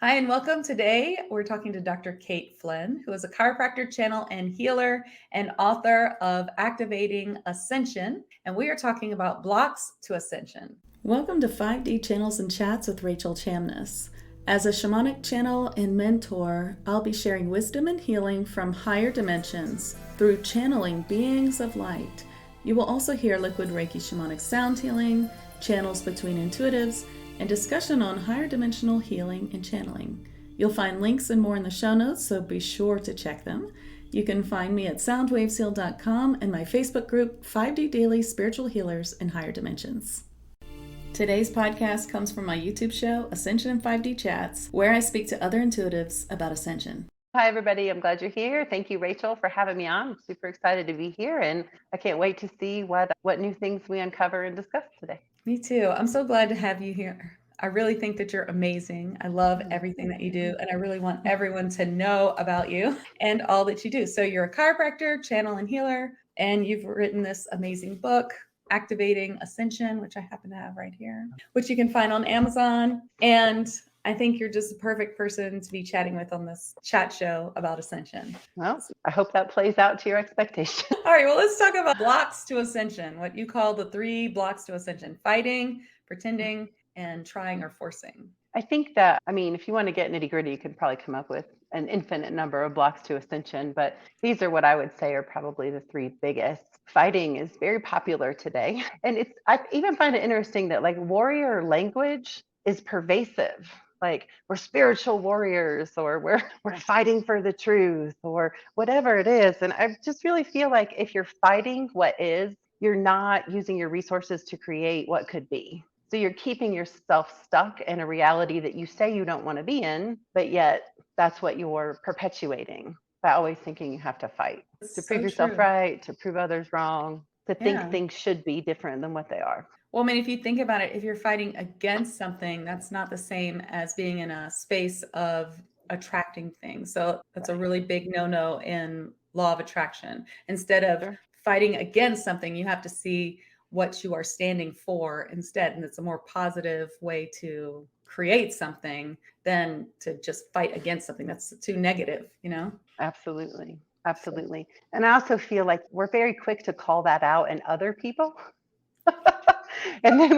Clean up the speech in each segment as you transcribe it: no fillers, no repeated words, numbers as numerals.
Hi, and welcome. Today, we're talking to Dr. Kate Flynn, who is a chiropractor, channel, and healer, and author of Activating Ascension. And we are talking about blocks to ascension. Welcome to 5D Channels and Chats with Rachel Chamness. As a shamanic channel and mentor, I'll be sharing wisdom and healing from higher dimensions through channeling beings of light. You will also hear liquid Reiki shamanic sound healing, channels between intuitives, and discussion on higher dimensional healing and channeling. You'll find links and more in the show notes, so be sure to check them. You can find me at soundwavesheal.com and my Facebook group, 5D Daily Spiritual Healers in Higher Dimensions. Today's podcast comes from my YouTube show, Ascension and 5D Chats, where I speak to other intuitives about Ascension. Hi, everybody. I'm glad you're here. Thank you, Rachel, for having me on. I'm super excited to be here, and I can't wait to see what new things we uncover and discuss today. Me too. I'm so glad to have you here. I really think that you're amazing. I love everything that you do, and I really want everyone to know about you and all that you do. So you're a chiropractor, channel, and healer, and you've written this amazing book, Activating Ascension, which I happen to have right here, which you can find on Amazon. And I think you're just the perfect person to be chatting with on this chat show about Ascension. Well, I hope that plays out to your expectations. All right, well, let's talk about blocks to ascension, what you call the 3 blocks to ascension: fighting, pretending, and trying or forcing. I think that, if you want to get nitty gritty, you could probably come up with an infinite number of blocks to ascension, but these are what I would say are probably the 3 biggest. Fighting is very popular today. And I even find it interesting that like warrior language is pervasive. Like we're spiritual warriors, or we're fighting for the truth, or whatever it is. And I just really feel like if you're fighting what is, you're not using your resources to create what could be. So you're keeping yourself stuck in a reality that you say you don't want to be in, but yet that's what you're perpetuating by always thinking you have to fight to prove yourself right, to prove others wrong, to think things should be different than what they are. Well, if you think about it, if you're fighting against something, that's not the same as being in a space of attracting things. So that's a really big no-no in law of attraction. Instead of fighting against something, you have to see what you are standing for instead. And it's a more positive way to create something than to just fight against something that's too negative, Absolutely. Absolutely. And I also feel like we're very quick to call that out in other people. And then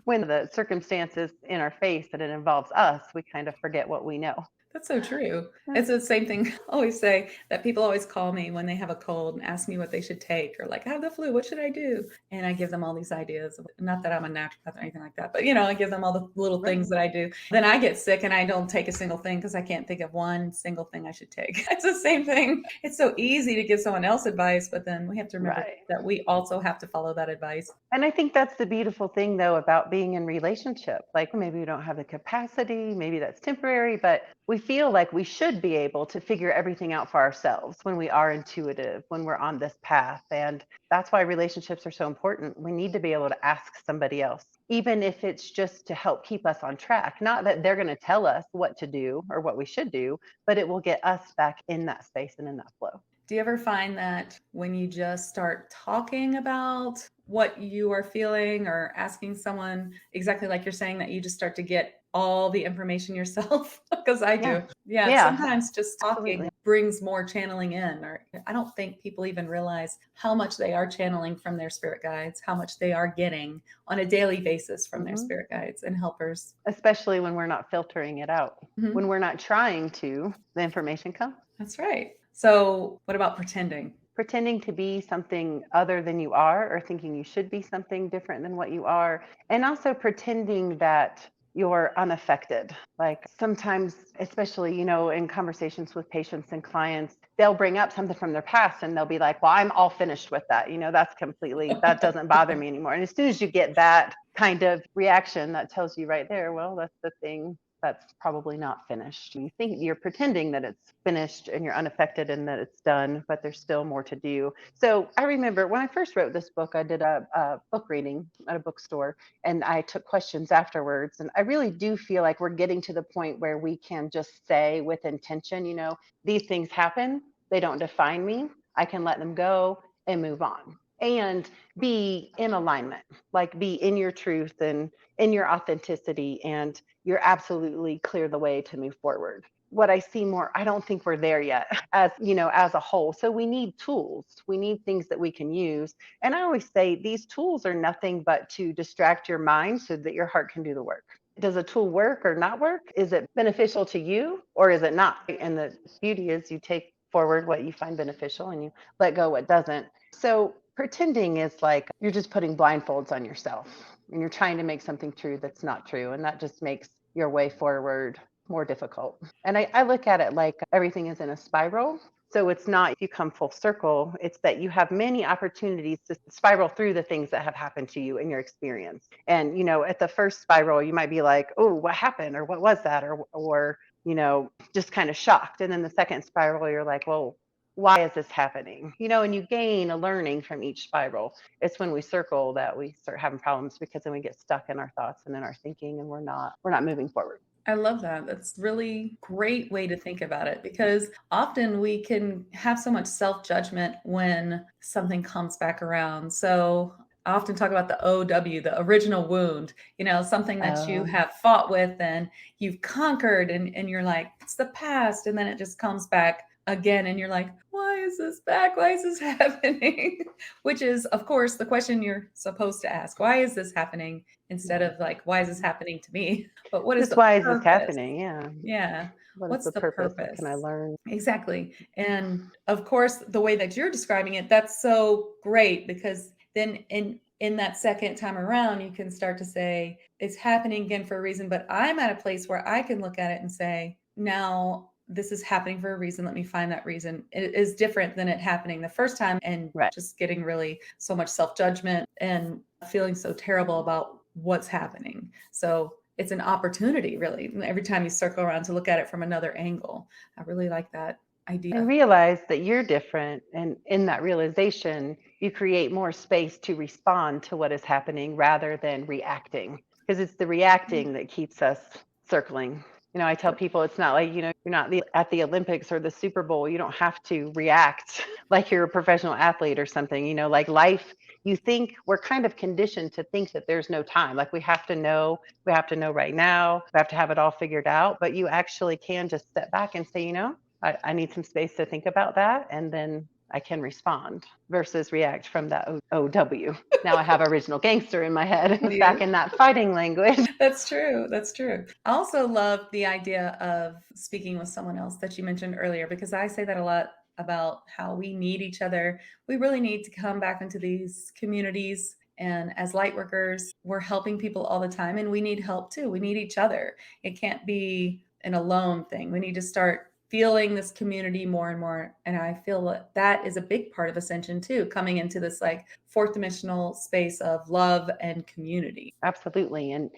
when the circumstances in our face that it involves us, we kind of forget what we know. That's so true. It's the same thing I always say, that people always call me when they have a cold and ask me what they should take, or like, I have the flu, what should I do? And I give them all these ideas. Not that I'm a naturopath or anything like that, but I give them all the little things that I do. Then I get sick and I don't take a single thing because I can't think of one single thing I should take. It's the same thing. It's so easy to give someone else advice, but then we have to remember that we also have to follow that advice. And I think that's the beautiful thing, though, about being in relationship. Like maybe we don't have the capacity, maybe that's temporary, but we feel like we should be able to figure everything out for ourselves when we are intuitive, when we're on this path. And that's why relationships are so important. We need to be able to ask somebody else, even if it's just to help keep us on track. Not that they're going to tell us what to do or what we should do, but it will get us back in that space and in that flow. Do you ever find that when you just start talking about what you are feeling or asking someone exactly like you're saying, that you just start to get all the information yourself? Because I do. Yeah. Sometimes just talking brings more channeling in. Or I don't think people even realize how much they are channeling from their spirit guides, how much they are getting on a daily basis from their spirit guides and helpers. Especially when we're not filtering it out. When we're not trying to, the information comes. That's right. So what about pretending? Pretending to be something other than you are, or thinking you should be something different than what you are. And also pretending that you're unaffected. Like sometimes, especially, in conversations with patients and clients, they'll bring up something from their past and they'll be like, well, I'm all finished with that. That doesn't bother me anymore. And as soon as you get that kind of reaction, that tells you right there, well, that's the thing that's probably not finished. You think you're pretending that it's finished and you're unaffected and that it's done, but there's still more to do. So I remember when I first wrote this book, I did a book reading at a bookstore and I took questions afterwards. And I really do feel like we're getting to the point where we can just say with intention, these things happen. They don't define me. I can let them go and move on. and be in alignment, like be in your truth and in your authenticity, and you're absolutely clear the way to move forward. What I see more, I don't think we're there yet as, as a whole. So we need tools. We need things that we can use. And I always say these tools are nothing but to distract your mind so that your heart can do the work. Does a tool work or not work? Is it beneficial to you or is it not? And the beauty is you take forward what you find beneficial and you let go what doesn't. So pretending is like you're just putting blindfolds on yourself and you're trying to make something true that's not true. And that just makes your way forward more difficult. And I look at it like everything is in a spiral. So it's not you come full circle, it's that you have many opportunities to spiral through the things that have happened to you in your experience. And, at the first spiral, you might be like, oh, what happened? Or what was that? Or, just kind of shocked. And then the second spiral, you're like, well, why is this happening? And you gain a learning from each spiral. It's when we circle that we start having problems because then we get stuck in our thoughts and in our thinking and we're not moving forward. I love that. That's really great way to think about it because often we can have so much self-judgment when something comes back around. So I often talk about the OW, the original wound, something that you have fought with and you've conquered and you're like, it's the past. And then it just comes back again and you're like, why is this back? Why is this happening? Which is, of course, the question you're supposed to ask. Why is this happening? Instead of like, why is this happening to me? But what is Just the why is this purpose? happening? Yeah. Yeah. What's the purpose? What can I learn? Exactly. And of course, the way that you're describing it, that's so great because then in that second time around, you can start to say, it's happening again for a reason, but I'm at a place where I can look at it and say, now this is happening for a reason. Let me find that reason. It is different than it happening the first time and just getting really so much self-judgment and feeling so terrible about what's happening. So it's an opportunity, really, every time you circle around to look at it from another angle. I really like that idea. And realize that you're different. And in that realization, you create more space to respond to what is happening rather than reacting, because it's the reacting that keeps us circling. I tell people it's not like, you're not at the Olympics or the Super Bowl. You don't have to react like you're a professional athlete or something, like life. You think we're kind of conditioned to think that there's no time. Like we have to know right now, we have to have it all figured out. But you actually can just step back and say, I need some space to think about that. And then I can respond versus react from that OW. Now I have original gangster in my head back in that fighting language. That's true. That's true. I also love the idea of speaking with someone else that you mentioned earlier, because I say that a lot about how we need each other. We really need to come back into these communities. And as light workers, we're helping people all the time and we need help too. We need each other. It can't be an alone thing. We need to start feeling this community more and more. And I feel that that is a big part of Ascension too, coming into this like fourth dimensional space of love and community. Absolutely. And,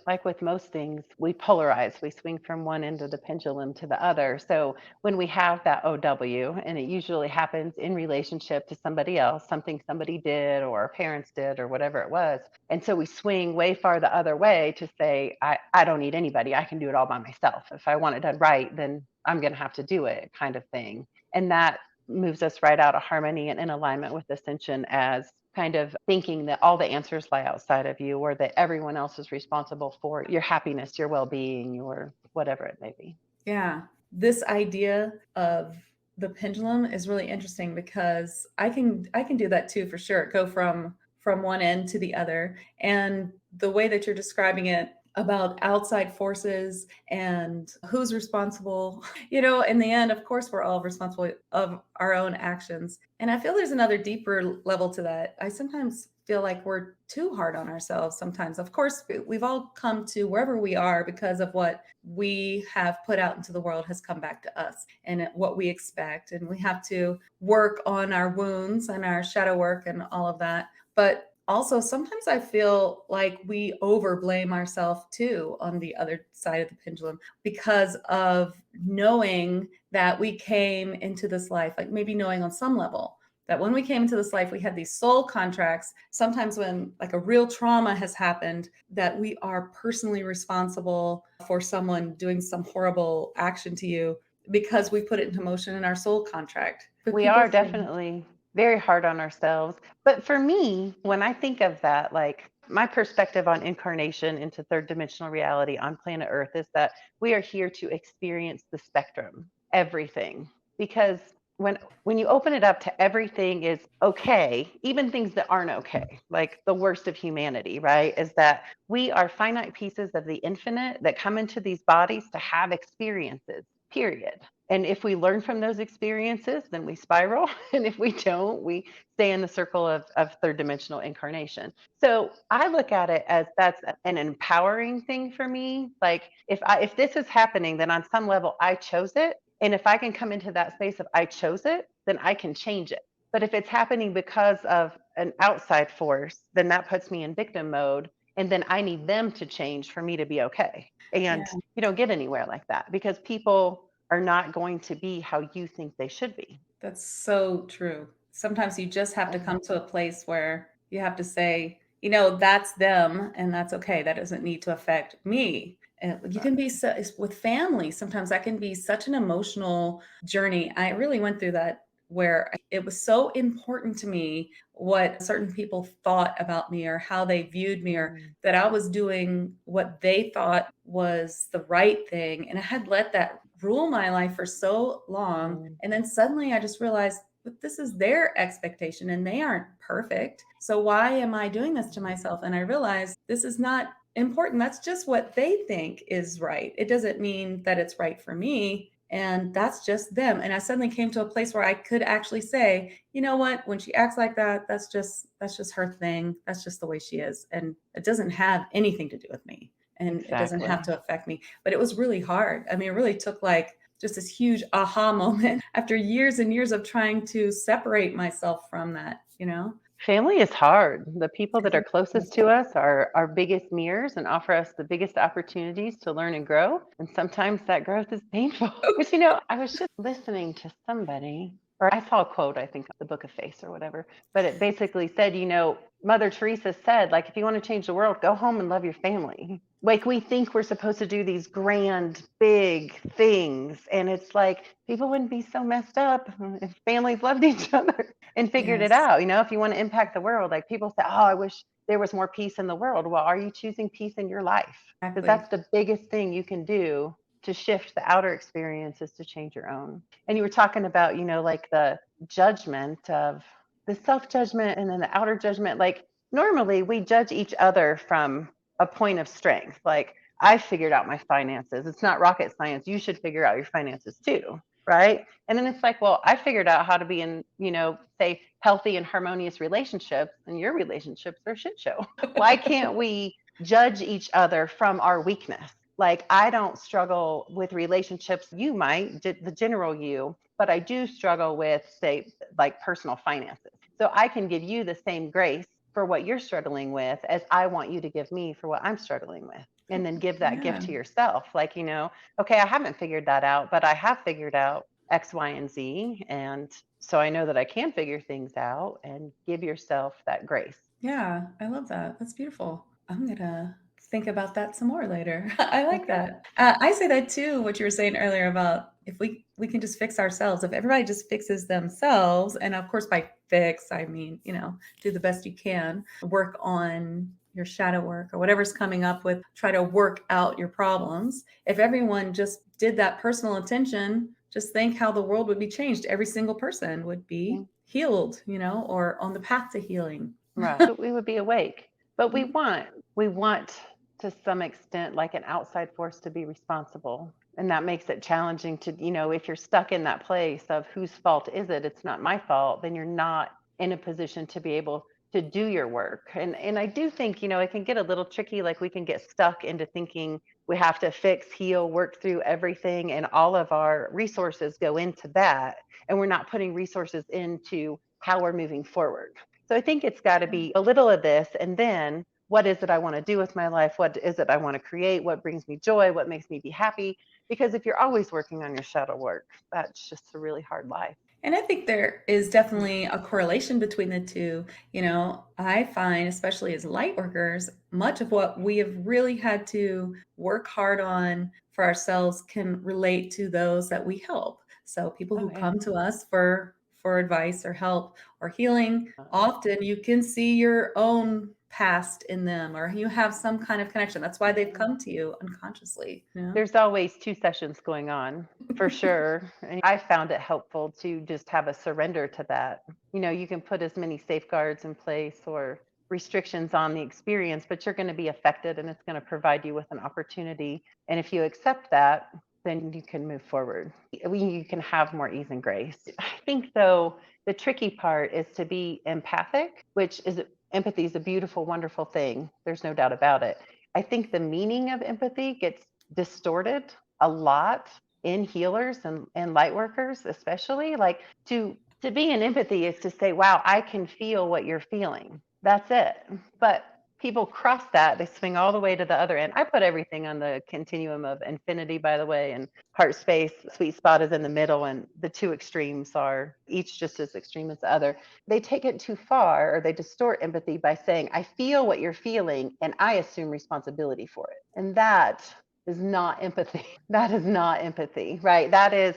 like with most things, we polarize, we swing from one end of the pendulum to the other. So when we have that OW, and it usually happens in relationship to somebody else, something somebody did or our parents did or whatever it was. And so we swing way far the other way to say, I don't need anybody. I can do it all by myself. If I want it done right, then I'm going to have to do it, kind of thing. And that moves us right out of harmony and in alignment with Ascension as kind of thinking that all the answers lie outside of you or that everyone else is responsible for your happiness, your well-being, your whatever it may be. Yeah. This idea of the pendulum is really interesting because I can do that too, for sure. Go from one end to the other. And the way that you're describing it about outside forces and who's responsible, in the end, of course, we're all responsible of our own actions. And I feel there's another deeper level to that. I sometimes feel like we're too hard on ourselves sometimes. Of course, we've all come to wherever we are because of what we have put out into the world has come back to us and what we expect. And we have to work on our wounds and our shadow work and all of that. But also, sometimes I feel like we over blame ourselves too on the other side of the pendulum because of knowing that we came into this life, like maybe knowing on some level that when we came into this life, we had these soul contracts. Sometimes when like a real trauma has happened, that we are personally responsible for someone doing some horrible action to you because we put it into motion in our soul contract. We are definitely very hard on ourselves. But for me, when I think of that, like my perspective on incarnation into third dimensional reality on planet Earth is that we are here to experience the spectrum, everything. Because when you open it up to everything is okay, even things that aren't okay, like the worst of humanity, right? Is that we are finite pieces of the infinite that come into these bodies to have experiences, period. And if we learn from those experiences, then we spiral. And if we don't, we stay in the circle of third dimensional incarnation. So I look at it as that's an empowering thing for me. Like if this is happening, then on some level I chose it. And if I can come into that space of I chose it, then I can change it. But if it's happening because of an outside force, then that puts me in victim mode. And then I need them to change for me to be okay. And Yeah, you don't get anywhere like that because people are not going to be how you think they should be. that's so true. Sometimes you just have to Mhm. come to a place where you have to say, that's them and that's okay. That doesn't need to affect me. And you can be so, with family. Sometimes that can be such an emotional journey. I really went through that where it was so important to me what certain people thought about me or how they viewed me or Mhm. that I was doing what they thought was the right thing. And I had let that rule my life for so long. Mhm. And then suddenly I just realized, but this is their expectation and they aren't perfect. So why am I doing this to myself? And I realized this is not important. That's just what they think is right. It doesn't mean that it's right for me. And that's just them. And I suddenly came to a place where I could actually say, you know what, when she acts like that, that's just her thing. That's just the way she is. And it doesn't have anything to do with me. And it doesn't have Exactly. to affect me. But it was really hard. I mean, it really took like just this huge aha moment after years and years of trying to separate myself from that. Family is hard. The people that are Yes. closest to us are our biggest mirrors and offer us the biggest opportunities to learn and grow. And sometimes that growth is painful. But I was just listening to somebody, or I saw a quote, I think, the Book of Face or whatever, but it basically said, Mother Teresa said, like, if you want to change the world, go home and love your family. Like, we think we're supposed to do these grand, big things. And it's like, people wouldn't be so messed up if families loved each other and figured it Yes, out. If you want to impact the world, like people say, oh, I wish there was more peace in the world. Well, are you choosing peace in your life? Because exactly. that's the biggest thing you can do to shift the outer experiences to change your own. And you were talking about, like the judgment of the self judgment and then the outer judgment. Like normally we judge each other from a point of strength. Like I figured out my finances. It's not rocket science. You should figure out your finances too. Right. And then it's like, well, I figured out how to be in, say healthy and harmonious relationships, and your relationships are a shit show. Why can't we judge each other from our weakness? Like, I don't struggle with relationships, you might, the general you, but I do struggle with, say, like personal finances. So I can give you the same grace for what you're struggling with as I want you to give me for what I'm struggling with. And then give that gift Yeah. to yourself. Like, okay, I haven't figured that out, but I have figured out X, Y, and Z. And so I know that I can figure things out and give yourself that grace. Yeah, I love that. That's beautiful. I'm gonna think about that some more later. I like Okay. that. I say that too, what you were saying earlier about if we can just fix ourselves, if everybody just fixes themselves, and of course by fix, I mean, do the best you can, work on your shadow work or whatever's coming up with, try to work out your problems. If everyone just did that personal attention, just think how the world would be changed. Every single person would be healed, or on the path to healing. Right. We would be awake. But we want to some extent like an outside force to be responsible. And that makes it challenging to, if you're stuck in that place of whose fault is it? It's not my fault, then you're not in a position to be able to do your work. And I do think, it can get a little tricky, like we can get stuck into thinking we have to fix, heal, work through everything, and all of our resources go into that. And we're not putting resources into how we're moving forward. So I think it's got to be a little of this, and then what is it I want to do with my life? What is it I want to create? What brings me joy? What makes me be happy? Because if you're always working on your shadow work, that's just a really hard life. And I think there is definitely a correlation between the two. I find, especially as light workers, much of what we have really had to work hard on for ourselves can relate to those that we help. So people Oh who yeah. come to us for for advice or help or healing, Uh, often you can see your own past in them, or you have some kind of connection. That's why they've come to you unconsciously. There's always two sessions going on for sure. And I found it helpful to just have a surrender to that. You can put as many safeguards in place or restrictions on the experience, but you're going to be affected and it's going to provide you with an opportunity. And if you accept that, then you can move forward. You can have more ease and grace. I think, though, the tricky part is to be empathic, which is empathy is a beautiful, wonderful thing. There's no doubt about it. I think the meaning of empathy gets distorted a lot in healers and light workers, especially. Like to be in empathy is to say, wow, I can feel what you're feeling. That's it. But people cross that, they swing all the way to the other end. I put everything on the continuum of infinity, by the way, and heart space. Sweet spot is in the middle, and the two extremes are each just as extreme as the other. They take it too far, or they distort empathy by saying, I feel what you're feeling and I assume responsibility for it. And that is not empathy. That is not empathy, right? That is,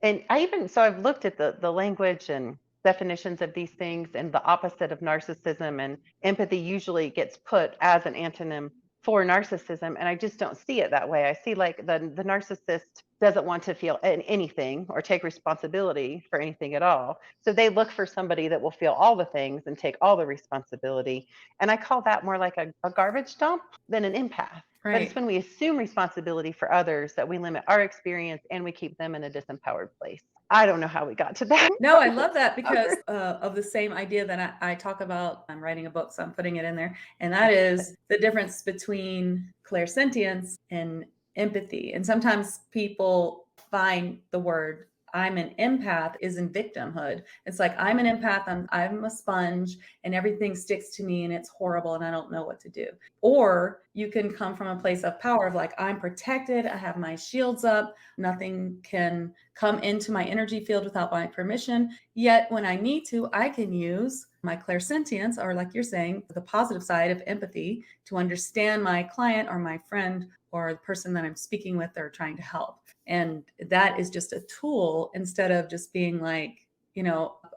and I've looked at the language and definitions of these things, and the opposite of narcissism and empathy usually gets put as an antonym for narcissism, and I just don't see it that way. I see like the narcissist doesn't want to feel anything or take responsibility for anything at all, so they look for somebody that will feel all the things and take all the responsibility, and I call that more like a garbage dump than an empath. But it's Right. when we assume responsibility for others that we limit our experience and we keep them in a disempowered place. I don't know how we got to that. No, I love that because of the same idea that I talk about. I'm writing a book, so I'm putting it in there. And that is the difference between clairsentience and empathy. And sometimes people find the word I'm an empath is in victimhood. It's like I'm an empath, I'm a sponge, and everything sticks to me and it's horrible and I don't know what to do. Or you can come from a place of power of like, I'm protected, I have my shields up, nothing can come into my energy field without my permission. Yet when I need to, I can use my clairsentience, or like you're saying, the positive side of empathy, to understand my client or my friend or the person that I'm speaking with or trying to help. And that is just a tool instead of just being like,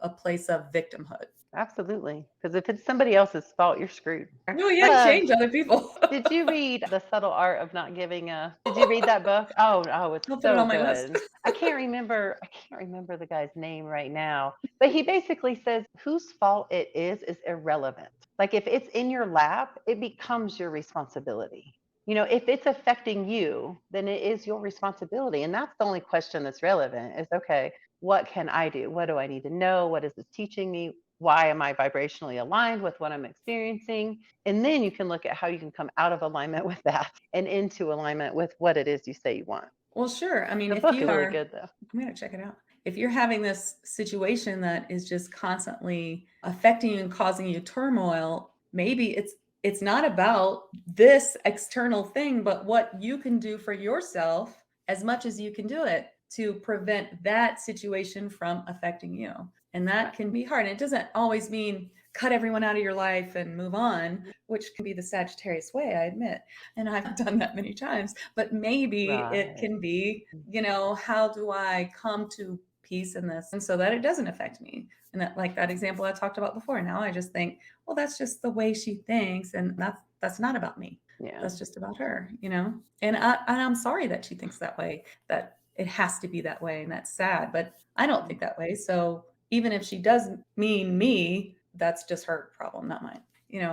a place of victimhood. Absolutely. Because if it's somebody else's fault, you're screwed. No, you can't change other people. Did you read The Subtle Art of Not Giving a Did you read that book? Oh, it's I'll put it so on my list. good. I can't remember the guy's name right now, but he basically says whose fault it is irrelevant. Like if it's in your lap, it becomes your responsibility. If it's affecting you, then it is your responsibility. And that's the only question that's relevant is, okay, what can I do? What do I need to know? What is this teaching me? Why am I vibrationally aligned with what I'm experiencing? And then you can look at how you can come out of alignment with that and into alignment with what it is you say you want. Well, sure. I mean, The if book you is really are, good, though. I'm going to check it out. If you're having this situation that is just constantly affecting you and causing you turmoil, maybe it's not about this external thing, but what you can do for yourself as much as you can do it to prevent that situation from affecting you. And that can be hard. And it doesn't always mean cut everyone out of your life and move on, which can be the Sagittarius way, I admit. And I've done that many times. But maybe it Right. can be, how do I come to peace in this and so that it doesn't affect me? And that, like that example I talked about before, now I just think, well, that's just the way she thinks, and that's not about me. Yeah. That's just about her, And I'm sorry that she thinks that way, that it has to be that way, and that's sad. But I don't think that way. So even if she doesn't mean me, that's just her problem, not mine.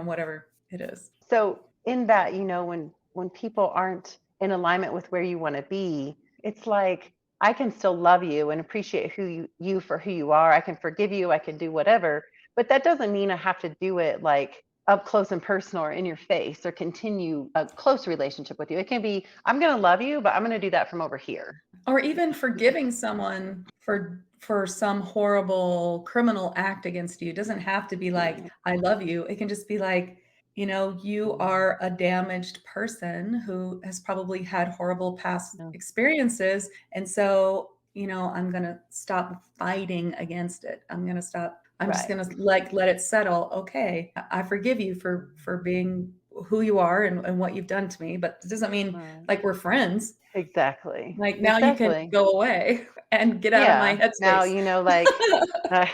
Whatever it is. So in that, when people aren't in alignment with where you want to be, it's like I can still love you and appreciate you for who you are. I can forgive you. I can do whatever, but that doesn't mean I have to do it like up close and personal or in your face or continue a close relationship with you. It can be, I'm going to love you, but I'm going to do that from over here. Or even forgiving someone for some horrible criminal act against you. It doesn't have to be like, I love you. It can just be like, you are a damaged person who has probably had horrible past experiences. And so, I'm going to stop fighting against it. I'm just going to let it settle. Okay. I forgive you for being who you are and what you've done to me, but it doesn't mean Right. like we're friends. Exactly. Like now you can Exactly. go away and get out of my Yeah. Now, headspace. like, uh,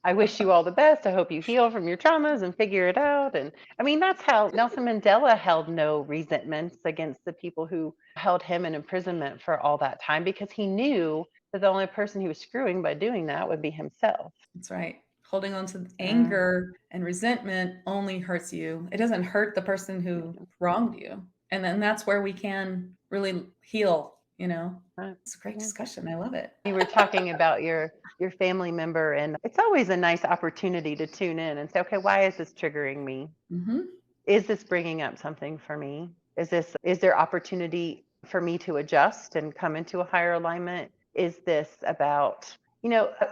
I wish you all the best. I hope you heal from your traumas and figure it out. And I mean, that's how Nelson Mandela held no resentments against the people who held him in imprisonment for all that time because he knew that the only person he was screwing by doing that would be himself. That's right. Holding on to Yeah. anger and resentment only hurts you. It doesn't hurt the person who wronged you. And then that's where we can really heal, you know. Right. It's a great Yeah. discussion. I love it. You were talking about your family member, and it's always a nice opportunity to tune in and say, okay, why is this triggering me? Hmm. Is this bringing up something for me? Is there opportunity for me to adjust and come into a higher alignment? Is this about,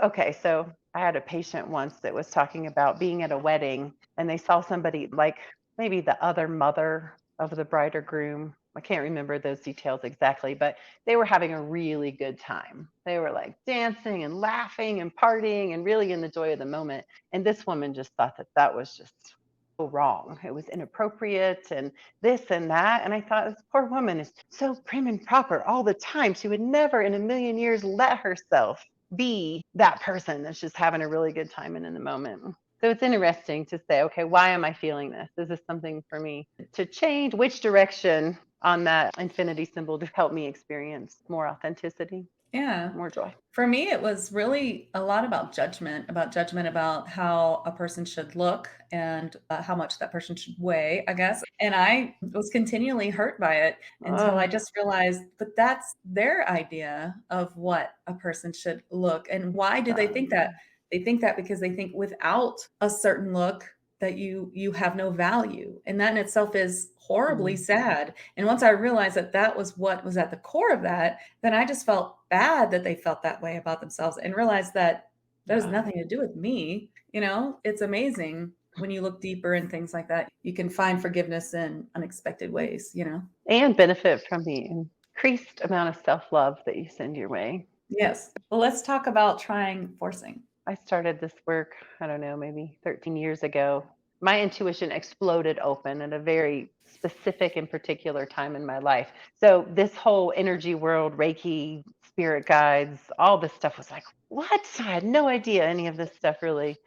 okay, so I had a patient once that was talking about being at a wedding and they saw somebody like maybe the other mother of the bride or groom. I can't remember those details exactly, but they were having a really good time. They were like dancing and laughing and partying and really in the joy of the moment. And this woman just thought that that was just wrong. It was inappropriate and this and that. And I thought, this poor woman is so prim and proper all the time. She would never in a million years let herself be that person that's just having a really good time and in the moment. So it's interesting to say, okay, why am I feeling this? Is this something for me to change? Which direction on that infinity symbol to help me experience more authenticity, Yeah. more joy? For me, it was really a lot about judgment, about how a person should look and how much that person should weigh, I guess. And I was continually hurt by it until I Oh, just realized, but that's their idea of what a person should look. And why do they think that? They think that because they think without a certain look that you have no value. And that in itself is horribly sad. And once I realized that that was what was at the core of that, then I just felt bad that they felt that way about themselves and realized that there's right. nothing to do with me. You know, it's amazing when you look deeper and things like that. You can find forgiveness in unexpected ways, you know? And benefit from the increased amount of self-love that you send your way. Yes. Well, let's talk about trying forcing. I started this work, I don't know, maybe 13 years ago. My intuition exploded open at a very specific and particular time in my life. So, this whole energy world, Reiki, spirit guides, all this stuff was like, what? I had no idea any of this stuff really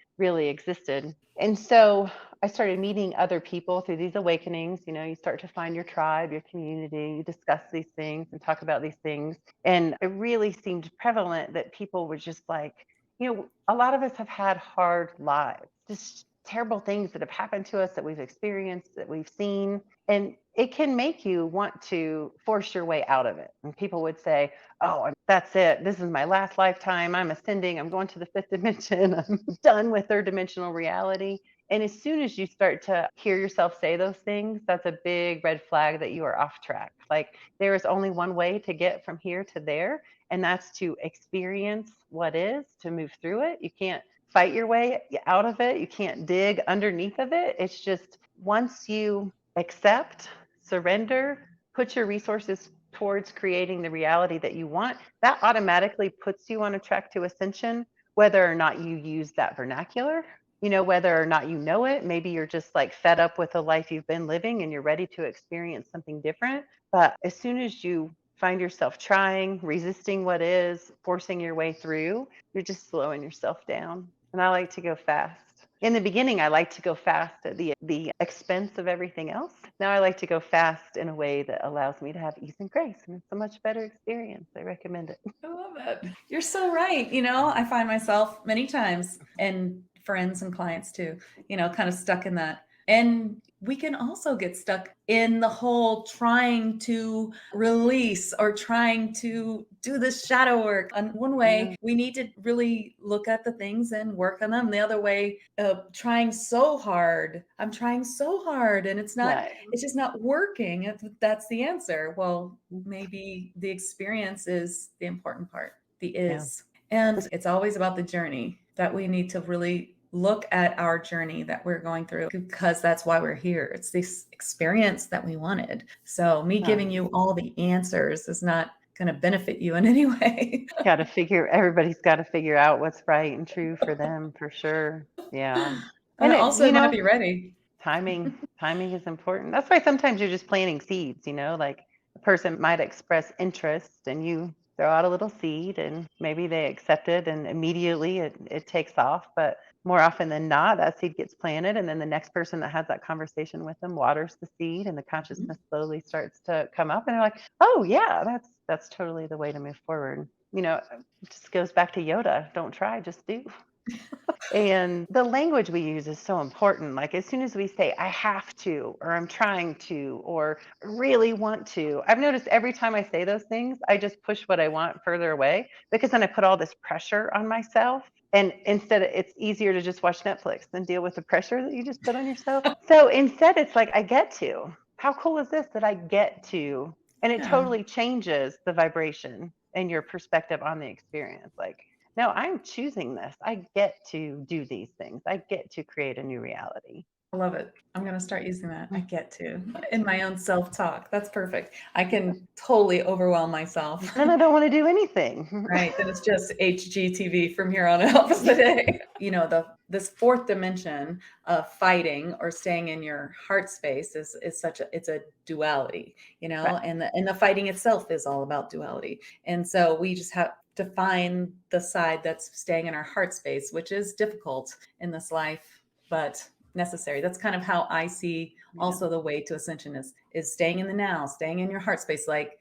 existed. And so, I started meeting other people through these awakenings. You start to find your tribe, your community, you discuss these things and talk about these things. And it really seemed prevalent that people were just like, a lot of us have had hard lives, just terrible things that have happened to us that we've experienced, that we've seen. And it can make you want to force your way out of it. And people would say, oh, that's it. This is my last lifetime. I'm ascending. I'm going to the fifth dimension. I'm done with third dimensional reality. And as soon as you start to hear yourself say those things, that's a big red flag that you are off track. Like there is only one way to get from here to there, and that's to experience what is, to move through it. You can't fight your way out of it. You can't dig underneath of it. It's just once you accept, surrender, put your resources towards creating the reality that you want, that automatically puts you on a track to ascension, whether or not you use that vernacular. Whether or not you know it, maybe you're just like fed up with the life you've been living and you're ready to experience something different. But as soon as you find yourself trying, resisting what is, forcing your way through, you're just slowing yourself down. And I like to go fast. In the beginning, I like to go fast at the expense of everything else. Now I like to go fast in a way that allows me to have ease and grace. And it's a much better experience. I recommend it. I love it. You're so right. You know, I find myself many times and friends and clients too, kind of stuck in that. And we can also get stuck in the whole trying to release or trying to do this shadow work. And one way, Yeah. we need to really look at the things and work on them. The other way, trying so hard. I'm trying so hard and Right. it's just not working. If that's the answer. Well, maybe the experience is the important part, the Yeah. is. And it's always about the journey that we need to really look at our journey that we're going through because that's why we're here. It's this experience that we wanted. So me giving you all the answers is not going to benefit you in any way. Everybody's got to figure out what's right and true for them for sure. Yeah. But And also want to be ready. Timing is important. That's why sometimes you're just planting seeds, like a person might express interest and you throw out a little seed and maybe they accept it and immediately it takes off. But more often than not, that seed gets planted and then the next person that has that conversation with them waters the seed and the consciousness slowly starts to come up and they're like, oh yeah, that's totally the way to move forward. It just goes back to Yoda. Don't try, just do. And the language we use is so important. Like as soon as we say, I have to, or I'm trying to, or really want to, I've noticed every time I say those things, I just push what I want further away because then I put all this pressure on myself. And instead, it's easier to just watch Netflix than deal with the pressure that you just put on yourself. So instead, it's like, I get to. How cool is this that I get to? And it Yeah. totally changes the vibration and your perspective on the experience. Like, no, I'm choosing this. I get to do these things. I get to create a new reality. I love it. I'm going to start using that. I get to in my own self-talk. That's perfect. I can totally overwhelm myself. Then I don't want to do anything. Right. Then it's just HGTV from here on out for the day. This fourth dimension of fighting or staying in your heart space is it's a duality, Right. and the fighting itself is all about duality. And so we just have to find the side that's staying in our heart space, which is difficult in this life, but necessary. That's kind of how I see also the way to ascension is staying in the now, staying in your heart space, like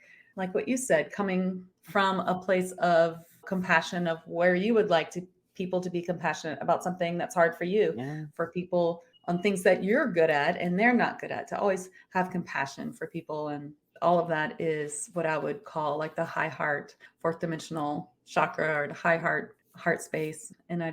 what you said, coming from a place of compassion of where you would like people to be compassionate about something that's hard for you, Yeah. for people on things that you're good at and they're not good at, to always have compassion for people. And all of that is what I would call like the high heart, fourth dimensional chakra, or the high heart space. And I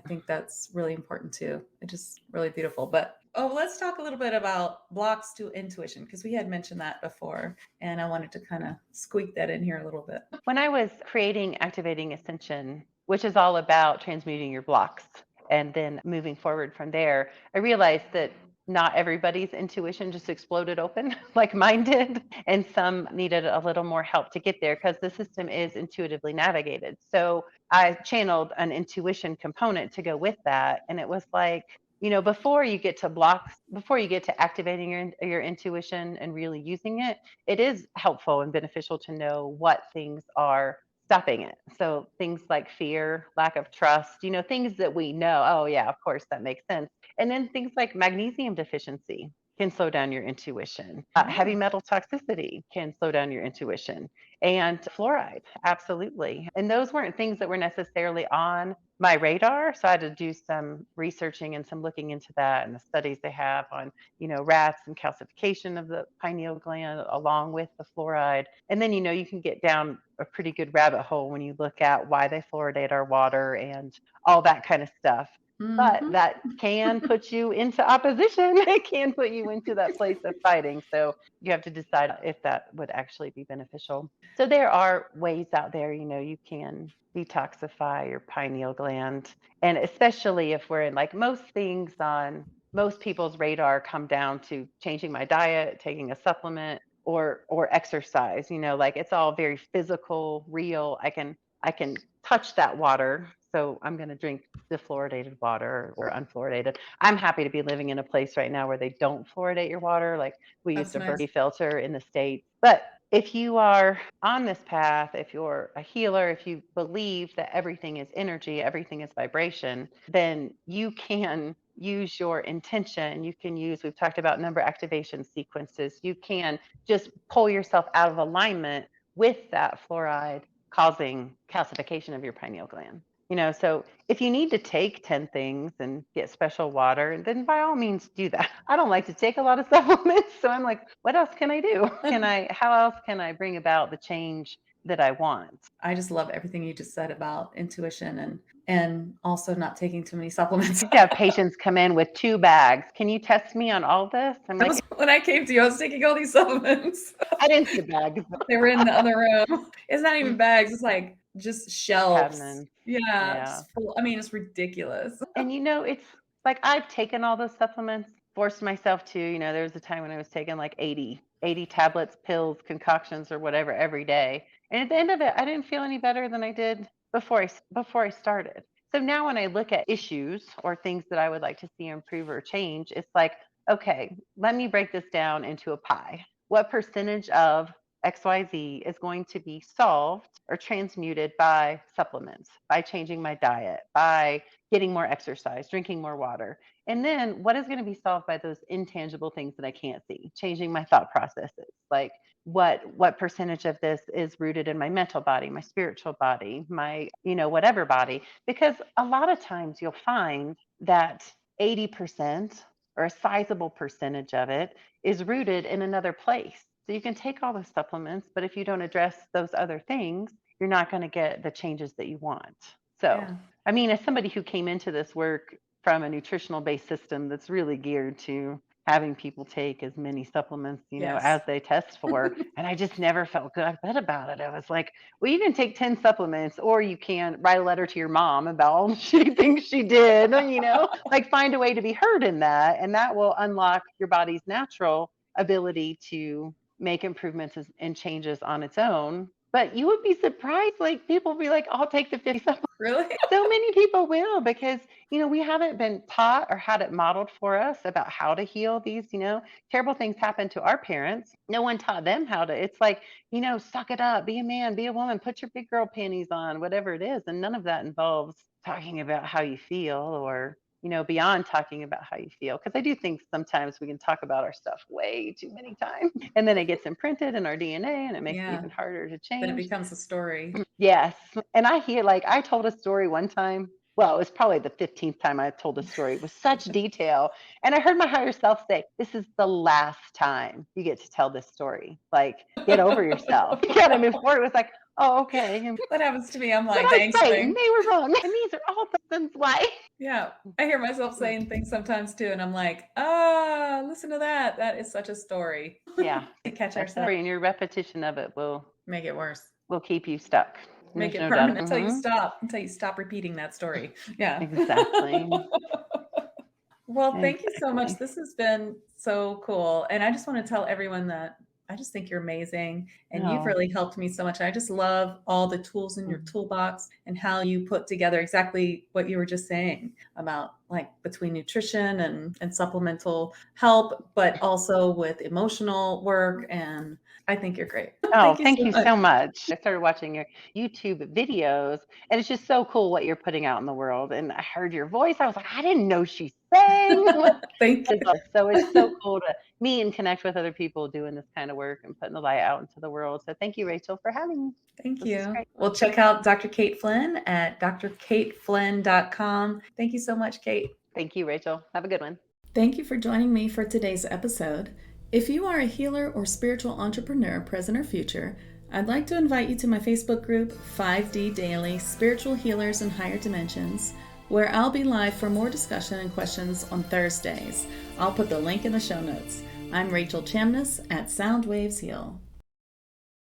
think that's really important too. It's just really beautiful. But let's talk a little bit about blocks to intuition, because we had mentioned that before and I wanted to kind of squeak that in here a little bit. When I was creating Activating Ascension, which is all about transmuting your blocks and then moving forward from there, I realized that not everybody's intuition just exploded open like mine did. And some needed a little more help to get there because the system is intuitively navigated. So I channeled an intuition component to go with that. And it was like, before you get to blocks, before you get to activating your intuition and really using it, it is helpful and beneficial to know what things are stopping it. So things like fear, lack of trust, things that we know, oh yeah, of course that makes sense. And then things like magnesium deficiency can slow down your intuition. Heavy metal toxicity can slow down your intuition. And fluoride, absolutely. And those weren't things that were necessarily on my radar. So I had to do some researching and some looking into that and the studies they have on, rats and calcification of the pineal gland along with the fluoride. And then, you can get down a pretty good rabbit hole when you look at why they fluoridate our water and all that kind of stuff. But Mm-hmm. that can put you into opposition. It can put you into that place of fighting. So you have to decide if that would actually be beneficial. So there are ways out there, you can detoxify your pineal gland. And especially if we're in like most things on most people's radar come down to changing my diet, taking a supplement or exercise, like it's all very physical, real. I can touch that water. So I'm going to drink defluoridated water or unfluoridated. I'm happy to be living in a place right now where they don't fluoridate your water. Like we used That's a nice. Berkey filter in the States. But if you are on this path, if you're a healer, if you believe that everything is energy, everything is vibration, then you can use your intention. You can use, we've talked about number activation sequences. You can just pull yourself out of alignment with that fluoride causing calcification of your pineal gland. So if you need to take 10 things and get special water, then by all means do that. I don't like to take a lot of supplements. So I'm like, what else can I do? How else can I bring about the change that I want? I just love everything you just said about intuition and also not taking too many supplements. I used to have patients come in with 2 bags. Can you test me on all this? I'm That like, was when I came to you. I was taking all these supplements. I didn't say bags. They were in the other room. It's not even bags. It's like just shelves. Cabinets. Yeah, Yeah. just full. I mean, it's ridiculous. And it's like I've taken all those supplements, forced myself to, there was a time when I was taking like 80 tablets, pills, concoctions, or whatever every day. And at the end of it, I didn't feel any better than I did before I started. So now when I look at issues or things that I would like to see improve or change, it's like, okay, let me break this down into a pie. What percentage of XYZ is going to be solved or transmuted by supplements, by changing my diet, by getting more exercise, drinking more water? And then what is going to be solved by those intangible things that I can't see, changing my thought processes? Like what percentage of this is rooted in my mental body, my spiritual body, my, whatever body? Because a lot of times you'll find that 80% or a sizable percentage of it is rooted in another place. So you can take all the supplements, but if you don't address those other things, you're not going to get the changes that you want. So, Yeah. I mean, as somebody who came into this work from a nutritional based system that's really geared to having people take as many supplements, Yes. as they test for, and I just never felt good about it. I was like, well, you can take 10 supplements, or you can write a letter to your mom about all the shitty things she did, like find a way to be heard in that. And that will unlock your body's natural ability to make improvements and changes on its own. But you would be surprised, like people will be like, I'll take the 50 supplements. Really? So many people will, because, we haven't been taught or had it modeled for us about how to heal these, terrible things happen to our parents. No one taught them how to. It's like, suck it up, be a man, be a woman, put your big girl panties on, whatever it is. And none of that involves talking about how you feel, or beyond talking about how you feel. Because I do think sometimes we can talk about our stuff way too many times, and then it gets imprinted in our DNA, and it makes it even harder to change. Then it becomes a story. Yes. And I told a story one time. Well, it was probably the 15th time I told a story with such detail. And I heard my higher self say, this is the last time you get to tell this story. Like, get over yourself. You gotta move forward. It was like, oh, okay. That happens to me. I'm like, but I was thanks. right, and they were wrong. And these are all the reasons why. Yeah. I hear myself saying things sometimes too. And I'm like, listen to that. That is such a story. Yeah. To catch That ourselves. story, and your repetition of it will Make it worse. Will keep you stuck. Make There's it no doubt. permanent until you stop repeating that story. Yeah. Exactly. Well, thank you so much. This has been so cool. And I just want to tell everyone that I just think you're amazing, and you've really helped me so much. I just love all the tools in your toolbox and how you put together exactly what you were just saying about, like, between nutrition and supplemental help, but also with emotional work. And I think you're great. Oh, thank you so much. I started watching your YouTube videos, and it's just so cool what you're putting out in the world. And I heard your voice. I was like, I didn't know she sang. Thank you. So it's so cool to meet and connect with other people doing this kind of work and putting the light out into the world. So thank you, Rachel, for having me. Thank you. Well, check out Dr. Kate Flynn at drkateflynn.com. Thank you so much, Kate. Thank you, Rachel. Have a good one. Thank you for joining me for today's episode. If you are a healer or spiritual entrepreneur, present or future, I'd like to invite you to my Facebook group, 5D Daily Spiritual Healers in Higher Dimensions, where I'll be live for more discussion and questions on Thursdays. I'll put the link in the show notes. I'm Rachel Chamness at Sound Waves Heal.